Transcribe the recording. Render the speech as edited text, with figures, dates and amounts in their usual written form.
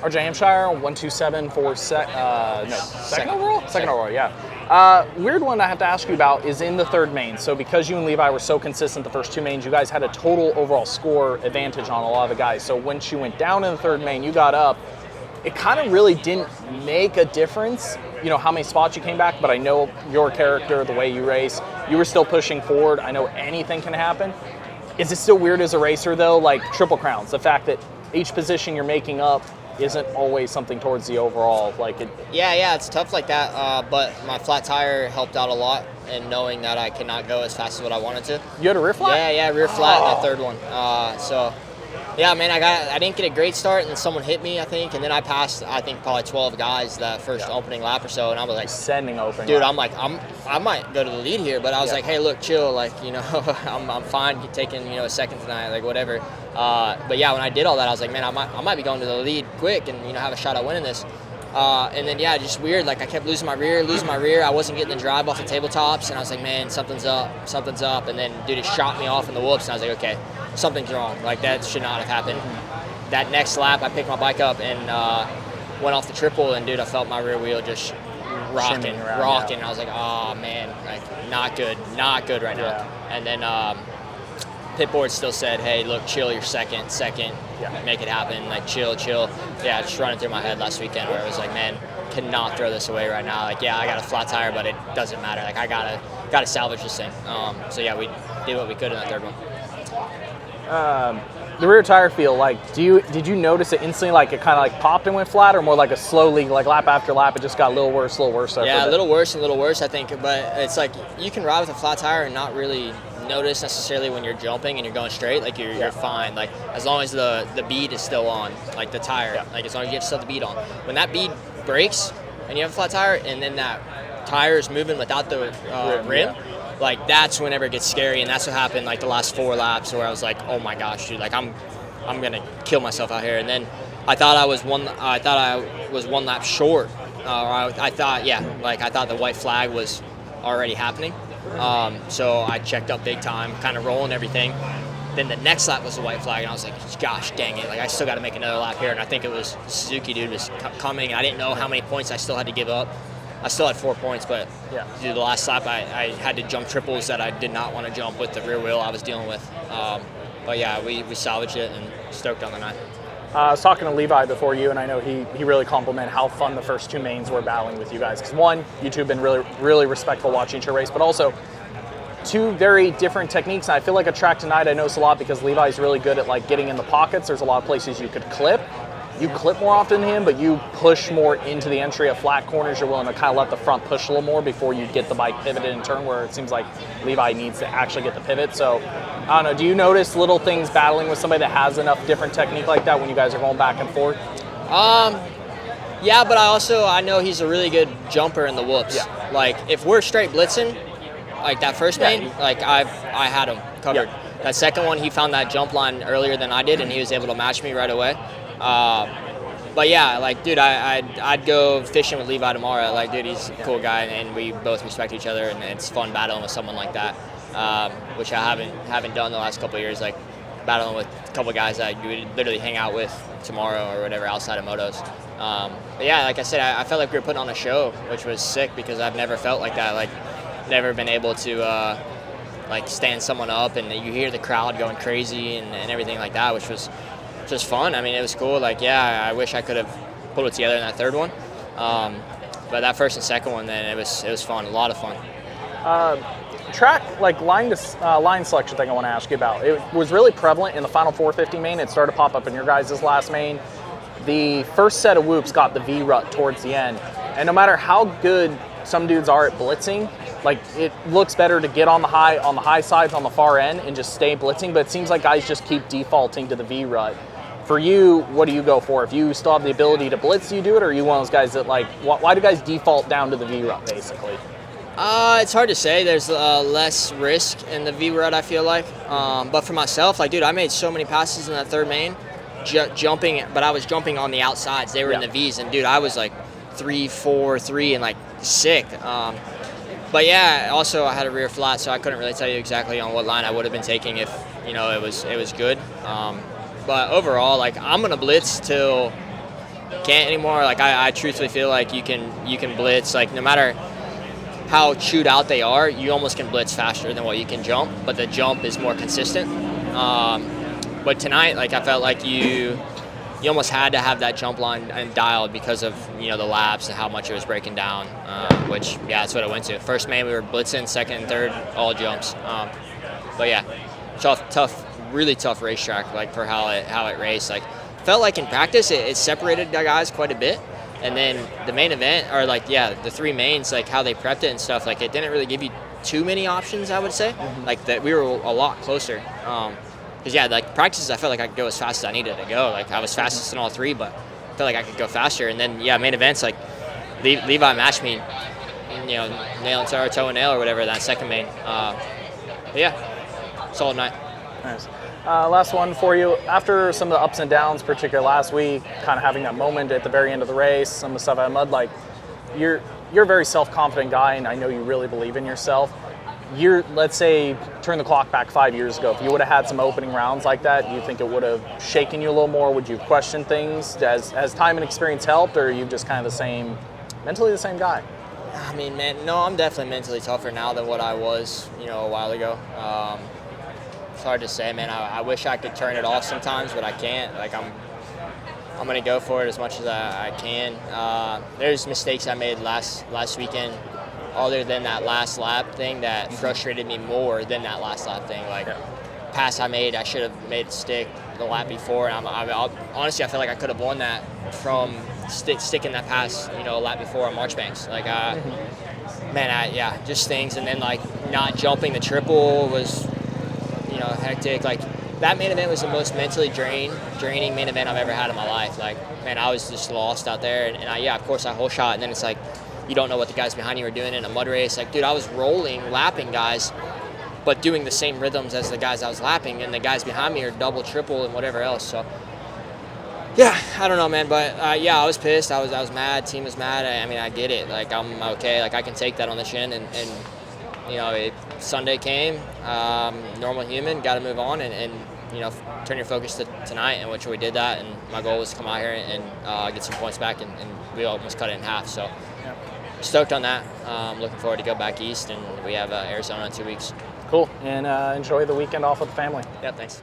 RJ Hampshire, 127 for second overall? Second overall, yeah. Weird one I have to ask you about is in the third main. So because you and Levi were so consistent the first two mains, you guys had a total overall score advantage on a lot of the guys. So once you went down in the third main, you got up. It kind of really didn't make a difference, you know, how many spots you came back, but I know your character, the way you race, you were still pushing forward. I know anything can happen. Is it still weird as a racer, though, like Triple Crowns, the fact that each position you're making up isn't always something towards the overall? Yeah, it's tough like that, but my flat tire helped out a lot in knowing that I could not go as fast as what I wanted to. You had a rear flat? Yeah, rear flat in the third one. So, yeah, man, I didn't get a great start, and then someone hit me, I think, and then I passed, I think, probably 12 guys that first opening lap or so, and I was like, sending open. Dude, I'm like, I might go to the lead here, but I was like, hey, look, chill, like, you know, I'm fine taking, you know, a second tonight, like, whatever. But yeah, when I did all that, I was like, man, I might be going to the lead quick and, you know, have a shot at winning this. And then, yeah, just weird. Like, I kept losing my rear. I wasn't getting the drive off the tabletops, and I was like, man, something's up. And then, dude, it shot me off in the whoops, and I was like, okay, something's wrong. Like, that should not have happened. That next lap, I picked my bike up and went off the triple, and, dude, I felt my rear wheel just rocking. I was like, oh, man, like, not good right now. And then pit board still said, hey, look, chill, you're second, make it happen, like, chill. Yeah, just running through my head last weekend where I was like, man, cannot throw this away right now. Like, yeah, I got a flat tire, but it doesn't matter. Like, I gotta salvage this thing. So yeah, we did what we could in that third one. The rear tire feel, like, did you notice it instantly, like it kind of like popped and went flat, or more like a slowly, like lap after lap, it just got a little worse? Yeah, a little worse, I think. But it's like you can ride with a flat tire and not really notice necessarily when you're jumping and you're going straight. Like you're fine. Like as long as the bead is still on, like the tire. Like as long as you have still the bead on. When that bead breaks and you have a flat tire, and then that tire is moving without the rim. Like that's whenever it gets scary, and that's what happened like the last 4 laps where I was like, oh my gosh, dude, like I'm gonna kill myself out here. And then I thought I was one lap short. I thought the white flag was already happening. So I checked up big time, kind of rolling everything. Then the next lap was the white flag, and I was like, gosh dang it, like I still got to make another lap here. And I think it was Suzuki, dude, was coming. I didn't know how many points I still had to give up. I still had 4 points, but the last lap I had to jump triples that I did not want to jump with the rear wheel I was dealing with. But yeah, we salvaged it and stoked on the night. I was talking to Levi before you, and I know he really complimented how fun the first 2 mains were battling with you guys. Because one, you two have been really, really respectful watching your race, but also 2 very different techniques. And I feel like a track tonight I notice a lot because Levi's really good at like getting in the pockets. There's a lot of places you could clip. You clip more often than him, but you push more into the entry of flat corners. You're willing to kind of let the front push a little more before you get the bike pivoted in turn, where it seems like Levi needs to actually get the pivot. So, I don't know, do you notice little things battling with somebody that has enough different technique like that when you guys are going back and forth? Yeah, but I know he's a really good jumper in the whoops. Yeah. Like, if we're straight blitzing, like that first main, like I had him covered. Yeah. That second one, he found that jump line earlier than I did, and he was able to match me right away. But yeah, like, dude, I'd go fishing with Levi tomorrow. Like, dude, he's a cool guy, and we both respect each other, and it's fun battling with someone like that, which I haven't done the last couple of years. Like, battling with a couple of guys that you would literally hang out with tomorrow or whatever outside of motos. But yeah, like I said, I felt like we were putting on a show, which was sick because I've never felt like that. Like, never been able to like stand someone up, and you hear the crowd going crazy and everything like that, which was just fun. I mean, it was cool. Like, yeah, I wish I could have pulled it together in that third one. But that first and second one, then it was fun, a lot of fun. Track, like line selection thing I want to ask you about. It was really prevalent in the final 450 main. It started to pop up in your guys' last main. The first set of whoops got the V-rut towards the end. And no matter how good some dudes are at blitzing, like, it looks better to get on the high sides on the far end and just stay blitzing, but it seems like guys just keep defaulting to the V-rut. For you, what do you go for? If you still have the ability to blitz, do you do it, or are you one of those guys that, like, why do guys default down to the V-rut, basically? It's hard to say. There's less risk in the V-rut, I feel like. But for myself, like, dude, I made so many passes in that third main, jumping, but I was jumping on the outsides. They were in the Vs, and, dude, I was, like, 3, 4, 3, and, like, sick. But yeah, also I had a rear flat, so I couldn't really tell you exactly on what line I would have been taking if, you know, it was good. But overall, like, I'm gonna blitz till can't anymore. Like I truthfully feel like you can blitz, like no matter how chewed out they are, you almost can blitz faster than what you can jump, but the jump is more consistent. But tonight, like I felt like you almost had to have that jump line and dialed because of the laps and how much it was breaking down. Which that's what it went to. First main we were blitzing, second and third all jumps. But yeah, tough, really tough racetrack. Like for how it raced. Like felt like in practice it separated the guys quite a bit. And then the main event, or the 3 mains, like how they prepped it and stuff, like it didn't really give you too many options, I would say. Mm-hmm. Like that we were a lot closer. Because like practices, I felt like I could go as fast as I needed to go. Like I was fastest in all 3, but I felt like I could go faster. And then main events, like Levi matched me, nail and toe and nail or whatever that second main. But yeah, solid night. Nice. Last one for you. After some of the ups and downs, particularly last week, kind of having that moment at the very end of the race, some of the stuff at Mud, like you're a very self-confident guy, and I know you really believe in yourself. Let's say, turn the clock back 5 years ago. If you would have had some opening rounds like that, do you think it would have shaken you a little more? Would you question things? Has time and experience helped, or are you just kind of mentally the same guy? I mean, man, no, I'm definitely mentally tougher now than what I was, a while ago. It's hard to say, man. I wish I could turn it off sometimes, but I can't. Like I'm gonna go for it as much as I can. There's mistakes I made last weekend, other than that last lap thing that frustrated me more than that last lap thing. Like pass I made, I should have made it stick the lap before. And honestly, I feel like I could have won that from sticking that pass, a lap before on Marchbanks. Like just things. And then like not jumping the triple was hectic. Like that main event was the most mentally draining main event I've ever had in my life. Like, man, I was just lost out there. And of course I whole shot, and then it's like you don't know what the guys behind you are doing in a mud race. Like, dude, I was lapping guys, but doing the same rhythms as the guys I was lapping, and the guys behind me are double, triple, and whatever else. So yeah, I don't know, man, but I was pissed. I was mad. Team was mad. I mean, I get it. Like, I'm okay. Like, I can take that on the chin, and Sunday came, normal human, got to move on and turn your focus to tonight, in which we did that. And my goal was to come out here and get some points back, and we almost cut it in half. So stoked on that. Looking forward to go back east, and we have Arizona in 2 weeks. Cool, and enjoy the weekend off with the family. Yeah, thanks.